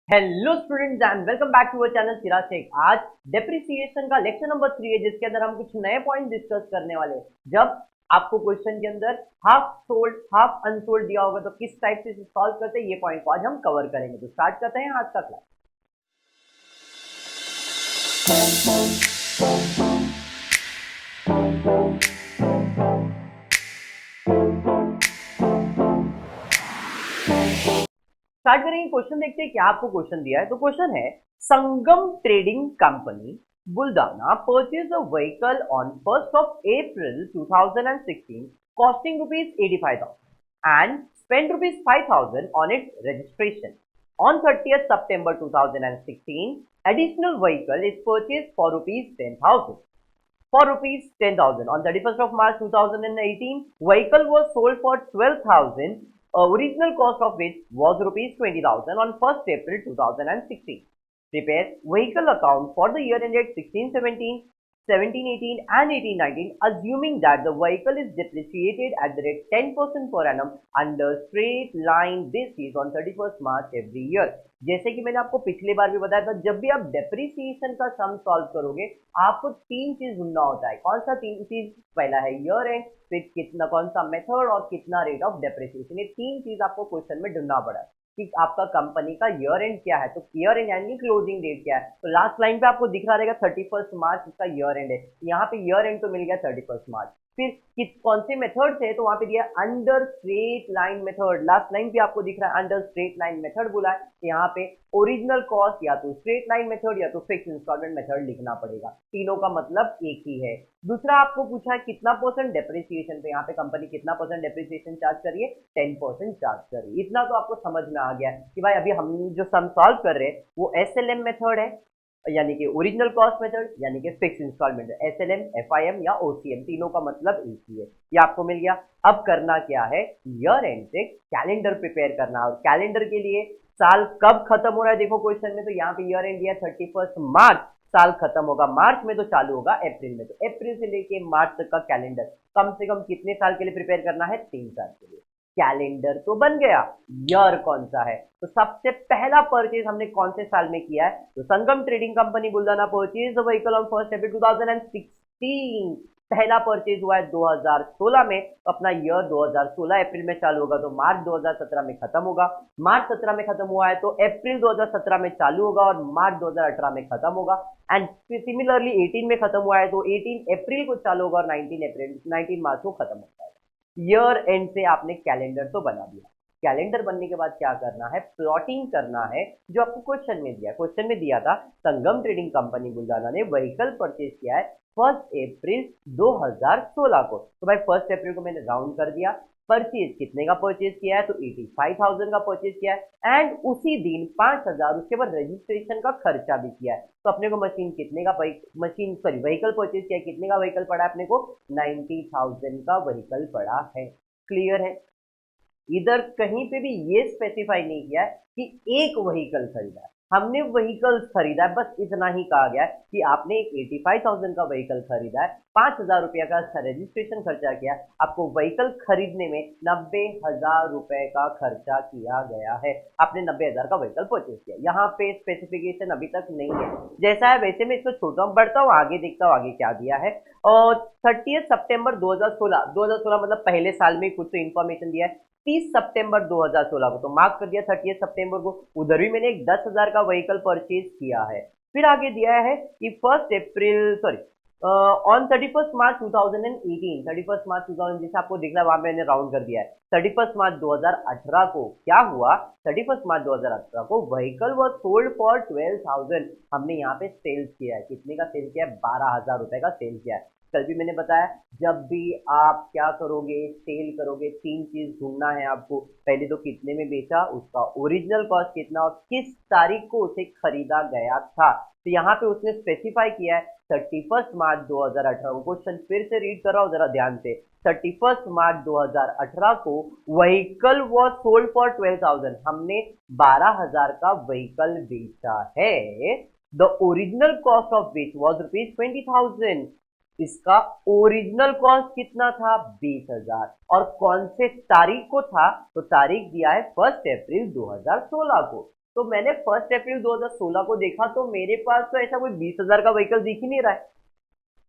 Hello students and welcome back to our channel Chirag Shaikh. आज depreciation का lecture number 3 है, जिसके अंदर हम कुछ नए पॉइंट डिस्कस करने वाले हैं। जब आपको क्वेश्चन के अंदर हाफ सोल्ड हाफ अनसोल्ड दिया होगा तो किस टाइप से सॉल्व करते हैं, ये पॉइंट को आज हम कवर करेंगे। तो स्टार्ट करते हैं आज का क्लास। स्टार्ट करेंगे, क्वेश्चन देखते हैं क्या आपको क्वेश्चन दिया है। तो क्वेश्चन है, Sangam trading company Buldhana purchase a vehicle on 1st of April 2016 costing rupees 85,000 and spent rupees 5,000 on its registration. On 30th September 2016, additional vehicle is purchased for rupees 10,000. For rupees 10,000 on 31st of March 2018, vehicle was sold for 12,000, original cost of which was rupees 20,000 on 1st April 2016. Prepare vehicle account for the year ended 16/17, 17/18 and 18/19, assuming that the vehicle is depreciated at the rate 10% per annum under straight line basis on 31st March every year. जैसे कि मैंने आपको पिछली बार भी बताया था, जब भी आप डेप्रिसिएशन का सम सॉल्व करोगे आपको तीन चीज ढूंढना होता है। कौन सा तीन चीज? पहला है ईयर एंड, फिर कितना, कौन सा मेथड और कितना रेट ऑफ डेप्रिसिएशन। ये तीन चीज आपको क्वेश्चन में ढूंढना पड़ा है कि आपका कंपनी का ईयर एंड क्या है। तो ईयर एंड यानी क्लोजिंग डेट क्या है। तो लास्ट लाइन पे आपको दिख रहा रहेगा 31st मार्च इसका ईयर एंड है। यहाँ पे ईयर एंड तो मिल गया 31st मार्च। फिर कौन से मेथड से, तो वहां पे दिया under straight line method. Last line पे आपको दिख रहा है अंडर स्ट्रेट लाइन मेथड बोला है। तो यहाँ पे ओरिजिनल कॉस्ट या तो स्ट्रेट लाइन मेथड या तो फिक्स इंस्टॉलमेंट मेथड लिखना पड़ेगा। तीनों का मतलब एक ही है। दूसरा आपको पूछा है कितना परसेंट डेप्रिसिएशन पे, यहाँ पे कंपनी कितना परसेंट डेप्रिसिएशन चार्ज करिए, 10% चार्ज करिए। इतना तो आपको समझ में आ गया कि भाई अभी हम जो सम सॉल्व कर रहे हैं वो एसएलएम मेथड है, यानी कि ओरिजिनल कॉस्ट मेथड, यानी कि फिक्स इंस्टॉलमेंट। एसएलएम, एफआईएम या ओसीएम, तीनों का मतलब एक ही है। ये आपको मिल गया। अब करना क्या है, ईयर एंड से कैलेंडर प्रिपेयर करना। और कैलेंडर के लिए साल कब खत्म हो रहा है, देखो क्वेश्चन में तो यहाँ पे ईयर एंड दिया 31st मार्च, साल खत्म होगा मार्च में तो चालू होगा अप्रैल में। तो अप्रैल से लेके मार्च तक का कैलेंडर कम से कम कितने साल के लिए प्रिपेयर करना है, 3 साल के लिए। कैलेंडर तो बन गया, ईयर कौन सा है? तो सबसे पहला परचेज हमने कौन से साल में किया है, तो Sangam trading company Buldhana purchase the vehicle on 1st April 2016। पहला परचेज हुआ है 2016 में, तो अपना ईयर 2016 अप्रैल में चालू होगा तो मार्च 2017 में खत्म होगा। मार्च 17 में खत्म हुआ है तो अप्रैल 2017 में चालू होगा और मार्च 2018 में खत्म होगा। एंड सिमिलरली 18 में खत्म हुआ है तो 18 अप्रैल को चालू होगा और 19 मार्च को खत्म होगा। ईयर एंड से आपने कैलेंडर तो बना दिया। कैलेंडर बनने के बाद क्या करना है, प्लॉटिंग करना है, जो आपको क्वेश्चन में दिया। क्वेश्चन में दिया था संगम ट्रेडिंग कंपनी बुल्डाना ने व्हीकल परचेज किया है 1st अप्रैल 2016 को। तो भाई 1st अप्रैल को मैंने राउंड कर दिया। परचेज कितने का परचेज किया है, तो 85,000 का परचेज किया है एंड उसी दिन 5,000 उसके बाद रजिस्ट्रेशन का खर्चा भी किया है। तो अपने को मशीन कितने का, व्हीकल परचेज किया है, कितने का व्हीकल पड़ा है अपने को, 90,000 का व्हीकल पड़ा है। क्लियर है। इधर कहीं पे भी ये स्पेसिफाई नहीं किया है कि एक व्हीकल खरीदा है, हमने व्हीकल्स खरीदा है, बस इतना ही कहा गया है कि आपने एक 85,000 का व्हीकल खरीदा है, 5,000 रुपया का रजिस्ट्रेशन खर्चा किया, आपको व्हीकल खरीदने में 90,000 रुपए का खर्चा किया गया है। आपने 90,000 का व्हीकल परचेज किया। यहाँ पे स्पेसिफिकेशन अभी तक नहीं है, जैसा है वैसे मैं इसको छोटा हूँ, बढ़ता हूँ आगे, देखता हूँ आगे क्या दिया है। और 30 सितंबर 2016 मतलब पहले साल में कुछ तो इन्फॉर्मेशन दिया है। 30 सितंबर 2016 को तो मार्क कर दिया 30 सितंबर को। उधर भी मैंने एक 10,000 का व्हीकल परचेज किया है। फिर आगे दिया है कि 1st April sorry on 31st March 2018, 31st मार्च 2000 जैसे आपको दिख रहा है वहां मैंने राउंड कर दिया है। 31st मार्च 2018 को क्या हुआ, 31st मार्च 2018 को व्हीकल वॉज सोल्ड फॉर 12,000। हमने यहाँ पे सेल्स किया है, कितने का सेल किया है, 12,000 रुपए का सेल किया है। कल भी मैंने बताया, जब भी आप क्या करोगे, सेल करोगे, तीन चीज ढूंढना है आपको। पहले तो कितने में बेचा, उसका ओरिजिनल कॉस्ट कितना और किस तारीख को उसे खरीदा गया था। तो यहाँ पे उसने स्पेसिफाई किया है 31st मार्च 2018। क्वेश्चन फिर से रीड कर रहा हूँ जरा ध्यान से। 31st मार्च 2018 को व्हीकल वॉज सोल्ड फॉर 12,000, हमने 12,000 का व्हीकल बेचा है। The original cost of which was ₹20,000। इसका ओरिजिनल कॉस्ट कितना था, 20,000। और कौन से तारीख को था, तो तारीख दिया है 1st अप्रैल 2016 को। तो मैंने 1 अप्रैल 2016 को देखा तो मेरे पास तो ऐसा कोई 20,000 का व्हीकल दिख ही नहीं रहा है।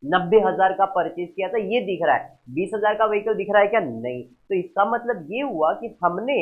90,000 का परचेज किया था ये दिख रहा है, 20,000 का व्हीकल दिख रहा है क्या? नहीं। तो इसका मतलब ये हुआ कि हमने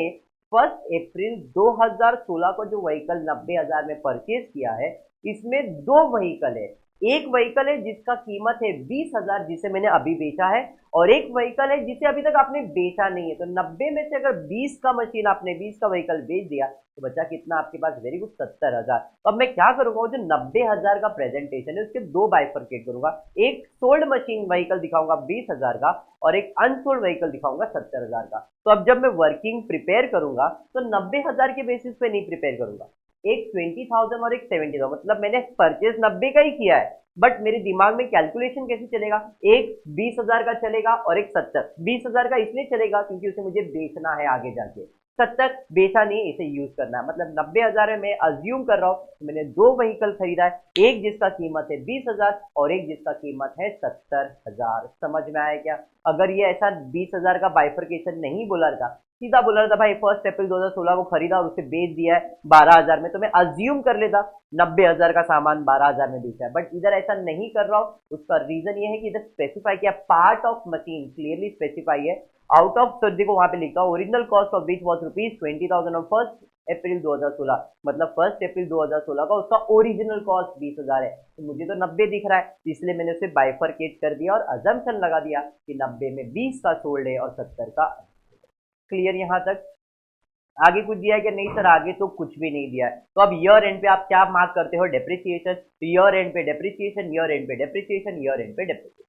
1 अप्रैल 2016 को जो व्हीकल 90,000 में परचेज किया है, इसमें दो व्हीकल है। एक व्हीकल है जिसका कीमत है 20,000 जिसे मैंने अभी बेचा है, और एक व्हीकल है जिसे अभी तक आपने बेचा नहीं है। तो 90 में से अगर 20 का मशीन आपने 20 का व्हीकल बेच दिया तो बचा कितना आपके पास? Very good, 70,000। तो अब मैं क्या करूंगा, वो जो 90,000 का प्रेजेंटेशन है उसके दो बाइफरकेट करूंगा। एक सोल्ड मशीन व्हीकल दिखाऊंगा 20,000 का, और एक अनसोल्ड व्हीकल दिखाऊंगा 70,000 का। तो अब जब मैं वर्किंग प्रिपेयर करूंगा तो 90,000 के बेसिस पे नहीं प्रिपेयर करूंगा, एक 20,000 और एक 70,000, मतलब मैंने परचेज 90 का ही किया है, बट मेरे दिमाग में कैलकुलेशन कैसे चलेगा? एक 20,000 का चलेगा और एक 70। 20,000 का इसलिए चलेगा क्योंकि उसे मुझे बेचना है आगे जाके, 70 बेचा नहीं, इसे यूज करना है। मतलब 90,000 में मैं अज्यूम कर रहा हूँ तो मैंने दो व्हीकल खरीदा है, एक जिसका कीमत है 20,000 और एक जिसका कीमत है 70,000। समझ में आया क्या? अगर ये ऐसा 20,000 का बाइफरकेशन नहीं बोला था, सीधा बोला था भाई 1 अप्रैल 2016 को खरीदा और उसे बेच दिया है 12,000 में, तो मैं अज्यूम कर लेता 90,000 का सामान 12,000 में बेचा है। बट इधर ऐसा नहीं कर रहा हूँ, उसका रीजन ये है कि इधर स्पेसिफाई किया, part of machine clearly specify है। आउट ऑफ, तो देखो वहां पे लिखा original cost of which was ₹20,000 on 1 अप्रैल 2016, मतलब 1 अप्रैल 2016 का उसका ओरिजिनल कॉस्ट 20,000 है। तो मुझे तो 90 दिख रहा है, इसलिए मैंने उसे बाइफरकेट कर दिया और अजम्पशन लगा दिया कि 90 में 20 का सोल्ड है और 70 का। क्लियर यहाँ तक? आगे कुछ दिया है कि नहीं सर? आगे तो कुछ भी नहीं दिया है। तो अब ईयर एंड पे आप क्या मार्क करते हो? डेप्रिसिएशन। तो ईयर एंड पे डेप्रिसिएशन, ईयर एंड पे डेप्रिसिएशन, ईयर एंड पे डेप्रिसिएशन।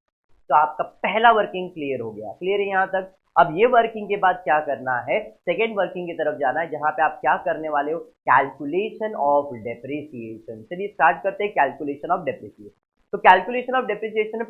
तो आपका पहला वर्किंग क्लियर हो गया। क्लियर है यहाँ तक? अब ये वर्किंग के बाद क्या करना है? सेकेंड वर्किंग की तरफ जाना है, जहां पे आप क्या करने वाले हो? Calculation of depreciation. चलिए स्टार्ट करते हैं कैलकुलेशन ऑफ डेप्रिसिएशन। तो कैलकुलेशन ऑफ डेप्रिसिएशन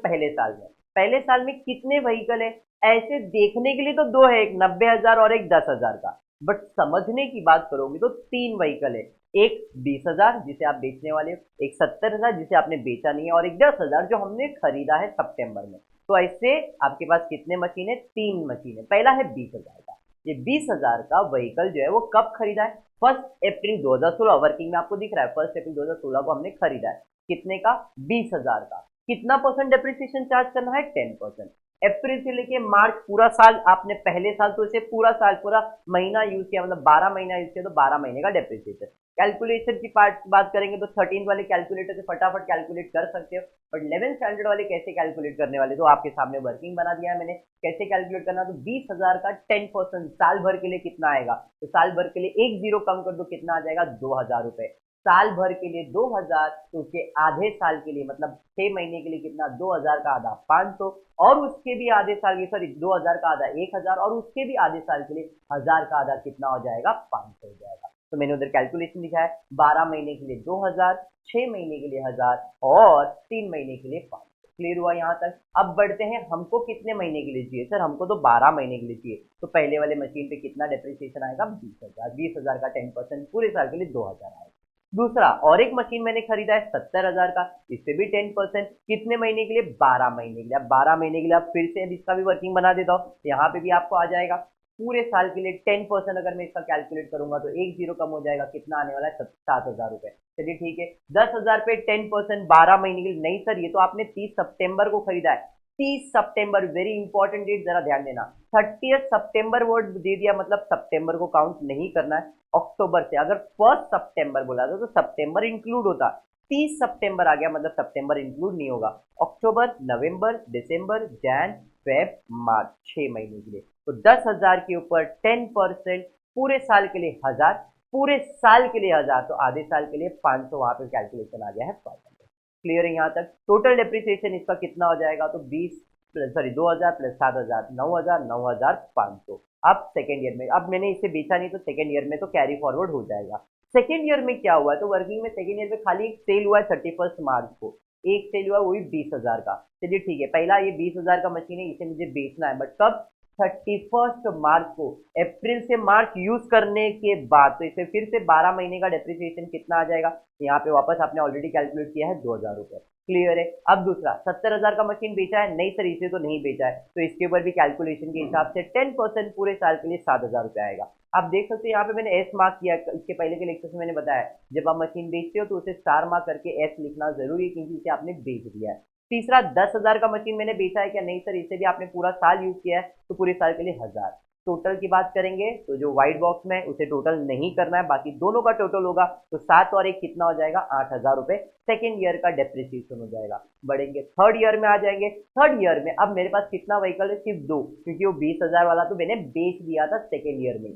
पहले साल में कितने व्हीकल है? ऐसे देखने के लिए तो दो है, एक 90,000 और एक 10,000 का, बट समझने की बात करोगे तो तीन व्हीकल है। एक 20,000 जिसे आप बेचने वाले हो, एक 70,000 जिसे आपने बेचा नहीं है, और एक 10,000 जो हमने खरीदा है सितंबर में। तो ऐसे आपके पास कितने मशीन है? तीन मशीन है। पहला है 20,000 का। ये 20,000 का व्हीकल जो है वो कब खरीदा है? 1 अप्रैल 2016। वर्किंग में आपको दिख रहा है 1 अप्रैल 2016 को हमने खरीदा है। कितने का? 20,000 का। कितना परसेंट डेप्रिसिएशन चार्ज करना है? 10%। अप्रैल से लेके मार्च पूरा साल आपने, पहले साल तो इसे पूरा साल पूरा महीना यूज किया, मतलब 12 महीना यूज किया, तो 12 महीने का डेप्रिसिएशन। कैलकुलेशन की पार्ट बात करेंगे तो 13 वाले कैलकुलेटर से फटाफट कैलकुलेट कर सकते हो, बट 11 स्टैंडर्ड वाले कैसे कैलकुलेट करने वाले? तो आपके सामने वर्किंग बना दिया है मैंने, कैसे कैलकुलेट करना। तो 20,000 का 10% साल भर के लिए कितना आएगा? तो साल भर के लिए एक जीरो कम कर दो, कितना आ जाएगा? 2,000 रुपए। साल भर के लिए 2,000, तो उसके आधे साल के लिए मतलब 6 महीने के लिए कितना? 2,000 का आधा 500, और उसके भी आधे साल के, सॉरी 2,000 का आधा 1,000, और उसके भी आधे साल के लिए 1,000 का आधा कितना हो जाएगा? 500 हो जाएगा। तो मैंने उधर कैलकुलेशन लिखा है, 12 महीने के लिए 2,000, 6 महीने के लिए 1,000 और 3 महीने के लिए 500। क्लियर हुआ यहाँ तक? अब बढ़ते हैं, हमको कितने महीने के लिए चाहिए? सर हमको तो 12 महीने के लिए चाहिए। तो पहले वाले मशीन पे कितना डेप्रिसिएशन आएगा? 20,000। 20,000 का 10% पूरे साल के लिए 2,000 आएगा। दूसरा, और एक मशीन मैंने खरीदा है 70,000 का, इस पे भी 10%। कितने महीने के लिए? 12 महीने के लिए। अब 12 महीने के लिए आप फिर से अब इसका भी वर्किंग बना देता हूँ, यहाँ पे भी आपको आ जाएगा पूरे साल के लिए 10%। अगर मैं इसका कैलकुलेट करूंगा तो एक जीरो कम हो जाएगा, कितना आने वाला है? 7,000 रुपए। चलिए ठीक है, 10,000 पे 10% 12 महीने के लिए। नहीं सर, ये तो आपने 30 सितंबर को खरीदा है। 30 सितंबर, वेरी इंपॉर्टेंट डेट, जरा ध्यान देना। 30 सितंबर वर्ड दे दिया, मतलब सितंबर को काउंट नहीं करना है। अक्टूबर से, अगर 1 सितंबर बोला था तो सितंबर इंक्लूड होता। 30 सितंबर आ गया मतलब सितंबर इंक्लूड नहीं होगा। अक्टूबर, नवंबर, दिसंबर, जैन, फेब, मार्च, 6 महीने के लिए। तो 10,000 के ऊपर 10%, पूरे साल के लिए 1,000, पूरे साल के लिए 1,000, तो आधे साल के लिए 500। वहां पे कैलकुलेशन आ गया है 500। क्लियर है यहाँ तक? टोटल डेप्रिसिएशन इसका कितना हो जाएगा? तो 2,000 प्लस 7,000, 9,000, 9,500। अब सेकेंड ईयर में, अब मैंने इसे बेचा नहीं तो सेकेंड ईयर में तो कैरी फॉरवर्ड हो जाएगा। सेकेंड ईयर में क्या हुआ है? तो वर्किंग में सेकेंड ईयर में खाली एक सेल हुआ है 31 मार्च को, एक सेल हुआ है, वो भी 20,000 का। चलिए ठीक है, पहला ये 20,000 का मशीन है, इसे मुझे बेचना है, बट कब? 31 मार्च को। अप्रैल से मार्च यूज करने के बाद, तो इसे फिर से 12 महीने का डेप्रिसिएशन कितना आ जाएगा? यहाँ पे वापस आपने ऑलरेडी कैलकुलेट किया है 2,000 रुपए। क्लियर है। अब दूसरा 70,000 का मशीन बेचा है, नहीं सर इसे तो नहीं बेचा है, तो इसके ऊपर भी कैलकुलेशन के हिसाब से 10% पूरे साल के लिए 7,000 रुपये आएगा। आप देख सकते हैं यहाँ पे मैंने एस मार्क किया, इसके पहले के लेक्चर में मैंने बताया जब आप मशीन बेचते हो तो उसे स्टार मार्क करके एस लिखना जरूरी है, क्योंकि इसे आपने बेच दिया है। तीसरा 10,000 का मशीन मैंने बेचा है क्या, नहीं सर इसे भी आपने पूरा साल यूज किया है, तो पूरे साल के लिए 1,000। टोटल की बात करेंगे तो जो व्हाइट बॉक्स में उसे टोटल नहीं करना है, बाकी दोनों का टोटल होगा तो 7 और 1 कितना हो जाएगा, 8,000 रुपए सेकेंड ईयर का डेप्रिसिएशन हो जाएगा। बढ़ेंगे थर्ड ईयर में आ जाएंगे। थर्ड ईयर में अब मेरे पास कितना व्हीकल है, सिर्फ 2, क्योंकि वो 20,000 वाला तो मैंने बेच दिया था सेकेंड ईयर में।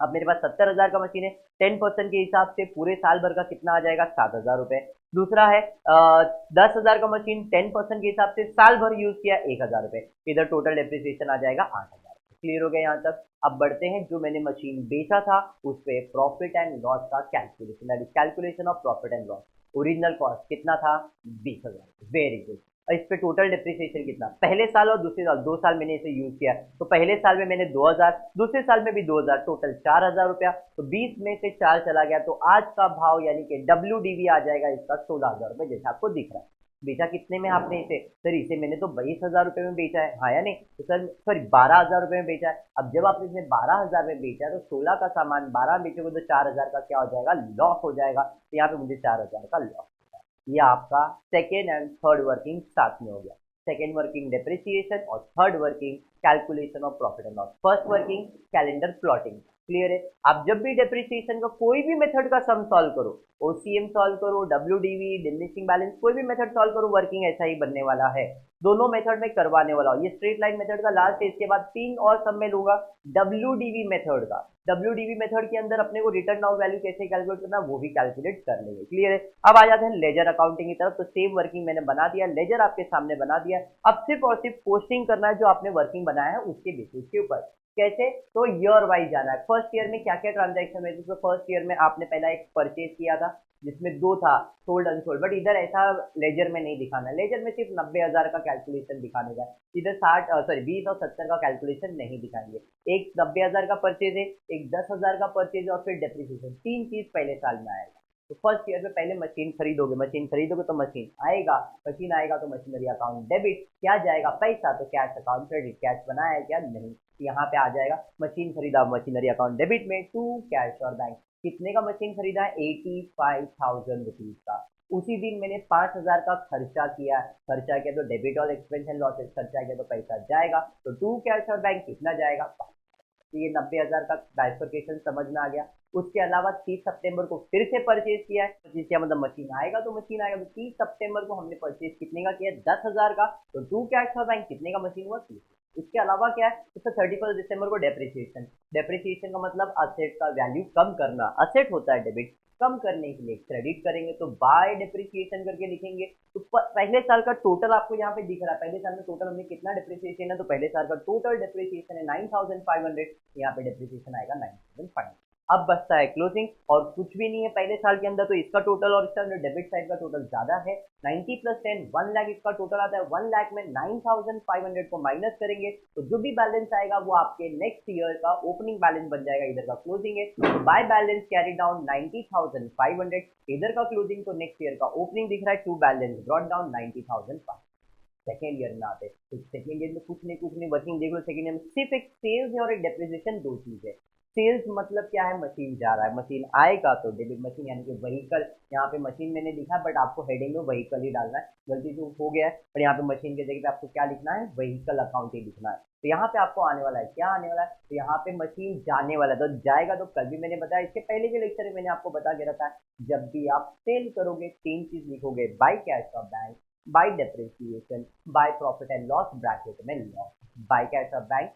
अब मेरे पास 70,000 का मशीन है, 10% के हिसाब से पूरे साल भर का कितना आ जाएगा, 7,000 रुपए। दूसरा है 10,000 का मशीन, 10% के हिसाब से साल भर यूज किया, 1,000 रुपए। इधर टोटल डेप्रिसिएशन आ जाएगा 8,000। क्लियर हो गया यहाँ तक। अब बढ़ते हैं जो मैंने मशीन बेचा था उस पे प्रॉफिट एंड लॉस का calculation, that is calculation of profit and loss. Original cost कितना था, 20,000। Very good. और इस पे टोटल डेप्रिसिएशन कितना, पहले साल और दूसरे साल, 2 साल मैंने इसे यूज किया, तो पहले साल में मैंने 2,000, दूसरे साल में भी 2,000, टोटल 4,000 रुपया। तो 20 में से 4 चला गया, तो आज का भाव यानी कि WDV आ जाएगा इसका 16,000 रुपये, जैसे आपको दिख रहा है। बेचा कितने में आपने इसे, सर इसे मैंने तो 22,000 रुपये में बेचा है, हाँ या नहीं, तो सर सॉरी 12,000 रुपये में बेचा है। अब जब आपने इसमें 12,000 में बेचा है तो 16 का सामान 12 बेचोगे तो 4,000 का क्या हो जाएगा, लॉस हो जाएगा। तो यहाँ पे मुझे 4,000 का लॉस। ये आपका सेकेंड एंड थर्ड वर्किंग साथ में हो गया। सेकेंड वर्किंग डेप्रिसिएशन और third working calculation of profit and loss. First working calendar plotting. Clear है। आप जब भी डेप्रिसिएशन का कोई भी मेथड का सम सॉल्व करो, ओसीएम सॉल्व करो, WDV, डिमिनिशिंग बैलेंस, कोई भी मेथड सॉल्व करो, वर्किंग ऐसा ही बनने वाला है। दोनों मेथड में करवाने वाला हूँ। ये स्ट्रेट लाइन मेथड का लास्ट है, इसके बाद 3 और सम में लूंगा WDV मेथड का। WDV मेथड के अंदर अपने को रिटर्न डाउन वैल्यू कैसे कैलकुलेट करना वो भी कैलकुलेट कर लेंगे। क्लियर है। अब आ जाते हैं लेजर अकाउंटिंग की तरफ। तो सेम वर्किंग मैंने बना दिया, लेजर आपके सामने बना दिया। अब सिर्फ और सिर्फ पोस्टिंग करना है जो आपने वर्किंग बनाया है उसके बेसिस के ऊपर। कैसे, तो ईयर वाइज जाना है। फर्स्ट ईयर में क्या क्या ट्रांजेक्शन हुए थे, तो फर्स्ट ईयर में आपने पहला एक परचेज किया था जिसमें 2 था, सोल्ड अनसोल्ड, बट इधर ऐसा लेजर में नहीं दिखाना। लेजर में सिर्फ 90,000 का कैलकुलेशन दिखाने का, इधर 20 और 70 का कैलकुलेशन नहीं दिखाएंगे। एक 90,000 का परचेज है, एक 10,000 का परचेज और फिर डेप्रिसिएशन, 3 चीज पहले साल में आएगा। तो फर्स्ट ईयर में पहले मशीन खरीदोगे, मशीन खरीदोगे तो मशीन आएगा, मशीन आएगा तो मशीनरी अकाउंट डेबिट, क्या जाएगा पैसा, तो कैश अकाउंट क्रेडिट, कैश बनाया है क्या, नहीं, यहाँ पे आ जाएगा मशीन खरीदा, मशीनरी अकाउंट डेबिट में, टू कैश और बैंक। कितने का मशीन खरीदा है, 85,000 रुपीज का। उसी दिन मैंने 5,000 का खर्चा किया, खर्चा किया तो डेबिट और एक्सपेंस एंड लॉसेस, खर्चा किया तो पैसा जाएगा, तो टू कैश और बैंक कितना जाएगा। तो ये 90,000 का बाइफर्केशन समझ में आ गया। उसके अलावा 30 सितंबर को फिर से परचेज किया है, परचेज किया मतलब मशीन आएगा तो मशीन आएगा। तो 30 सितंबर को हमने परचेज कितने का किया, 10,000 का, तो टू कैश और बैंक कितने का मशीन हुआ, 30। इसके अलावा क्या है, तो 31 दिसंबर को डेप्रिसिएशन। डेप्रिसिएशन का मतलब असेट का वैल्यू कम करना, असेट होता है डेबिट, कम करने के लिए क्रेडिट करेंगे तो बाय डेप्रिसिएशन करके लिखेंगे। तो पहले साल का टोटल आपको यहाँ पे दिख रहा है, पहले साल में टोटल हमने कितना डेप्रिसिएशन है, तो पहले साल का टोटल डेप्रिसिएशन है 9,500, यहाँ पे डेप्रिसिएशन आएगा 9,500। अब बचता है क्लोजिंग, और कुछ भी नहीं है पहले साल के अंदर, तो इसका टोटल और इसका डेबिट साइड का टोटल ज्यादा है, 90 + 10 1 लाख इसका टोटल आता है। 1 लाख में 9,500 को माइनस करेंगे तो जो भी बैलेंस आएगा वो आपके नेक्स्ट ईयर का ओपनिंग बैलेंस बन जाएगा, इधर का क्लोजिंग है। तो बाय बैलेंस कैरी डाउन 90,500, इधर का क्लोजिंग तो नेक्स्ट ईयर का ओपनिंग दिख रहा है, to balance brought down 90,500। Second year में आते, तो सेकेंड ईयर में कुछ नहीं वर्किंग देख लो। सेकेंड ईयर में सिर्फ एक सेल्स है और एक डेप्रिसिएशन, 2 चीज है। सेल्स मतलब क्या है, मशीन जा रहा है, मशीन आएगा तो डेबिट, मशीन यानी कि व्हीकल, यहाँ पे मशीन मैंने लिखा है बट आपको हेडिंग में व्हीकल ही डालना है, गलती से हो गया है, पर यहाँ पे मशीन के जगह पे आपको क्या लिखना है, व्हीकल अकाउंट ही लिखना है। तो यहाँ पे आपको आने वाला है, क्या आने वाला है, तो यहाँ पे मशीन जाने वाला है, तो जाएगा तो कल भी मैंने बताया, इसके पहले के लेक्चर में मैंने आपको बता के रखा है, जब भी आप सेल करोगे 3 चीज लिखोगे, by cash of bank, by depreciation, by profit and loss bracket में loss, by cash of bank,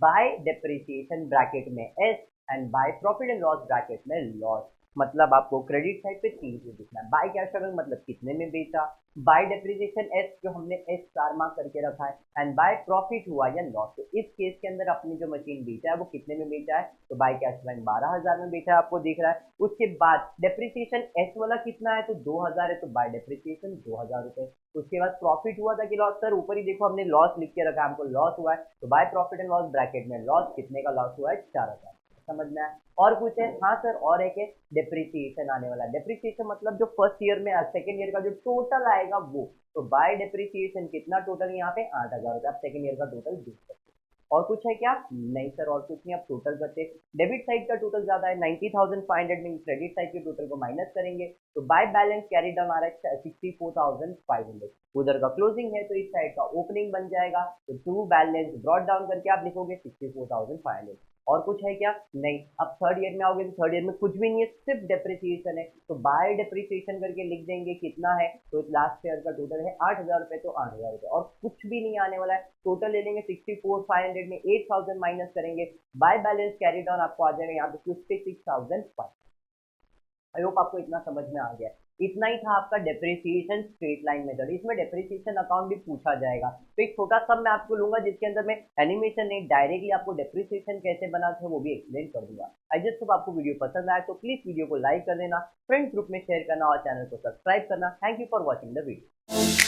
by depreciation bracket में S, and by profit and loss bracket में लॉस। मतलब आपको क्रेडिट साइड पे 3 चीज दिखना है, बाय कैश ऑफ मतलब कितने में बेचा, बाय डेप्रिसिएशन एस जो हमने एस स्टार मार्क करके रखा है, एंड बाय प्रॉफिट हुआ या लॉस। तो इस केस के अंदर अपनी जो मशीन बेचा है वो कितने में बेचा है, तो बाय कैश बैंक 12,000 में बेचा है, आपको दिख रहा है। उसके बाद डेप्रिसिएशन एस वाला कितना है, तो 2,000 है, तो बाय डेप्रिसिएशन 2,000 रुपए। उसके बाद प्रॉफिट हुआ था कि लॉस, सर ऊपर ही देखो हमने लॉस लिख के रखा है, हमको लॉस हुआ है, तो bye profit and loss bracket में लॉस, कितने का लॉस हुआ है, 4,000। समझ में आया? और कुछ है? हाँ सर, और एक है डेप्रिसिएशन आने वाला। डेप्रिसिएशन मतलब जो फर्स्ट ईयर में सेकेंड ईयर का जो टोटल आएगा वो। तो बाय डेप्रिसिएशन कितना टोटल यहाँ पे 8,000 रुपये, आप सेकेंड ईयर का टोटल देख सकते हैं। और कुछ है क्या? नहीं सर, और कुछ नहीं, आप टोटल करते। डेबिट साइड का टोटल ज्यादा है 90,500 में, क्रेडिट साइड के टोटल को माइनस करेंगे तो बाय बैलेंस कैरी डाउन आ रहा है 64,500। उधर का क्लोजिंग है तो इस साइड का ओपनिंग बन जाएगा, तो टू बैलेंस ब्रॉट डाउन करके आप लिखोगे 64,500। और कुछ है क्या? नहीं। अब थर्ड ईयर में आओगे तो थर्ड ईयर में कुछ भी नहीं है, सिर्फ डेप्रिसिएशन है, तो बाय डेप्रिसिएशन करके लिख देंगे कितना है, तो लास्ट ईयर का टोटल है 8,000 रुपये, तो 8,000 रुपये और कुछ भी नहीं आने वाला है। टोटल ले लेंगे 64,500 में 8,000 माइनस करेंगे, बाय बैलेंस कैरी डाउन आपको आ जाएगा यहाँ पे 56,500। आई होप आपको इतना समझ में आ गया। इतना ही था आपका डेप्रिसिएशन स्ट्रेट लाइन मेथड। इसमें डेप्रिसिएशन अकाउंट भी पूछा जाएगा, तो एक छोटा सा मैं आपको लूंगा जिसके अंदर मैं एनिमेशन नहीं, डायरेक्टली आपको डेप्रिसिएशन कैसे बनाते हैं वो भी एक्सप्लेन कर दूंगा। आई जस्ट होप आपको वीडियो पसंद आए तो प्लीज वीडियो को लाइक कर देना, फ्रेंड्स ग्रुप में शेयर करना और चैनल को सब्सक्राइब करना। Thank you for watching the video.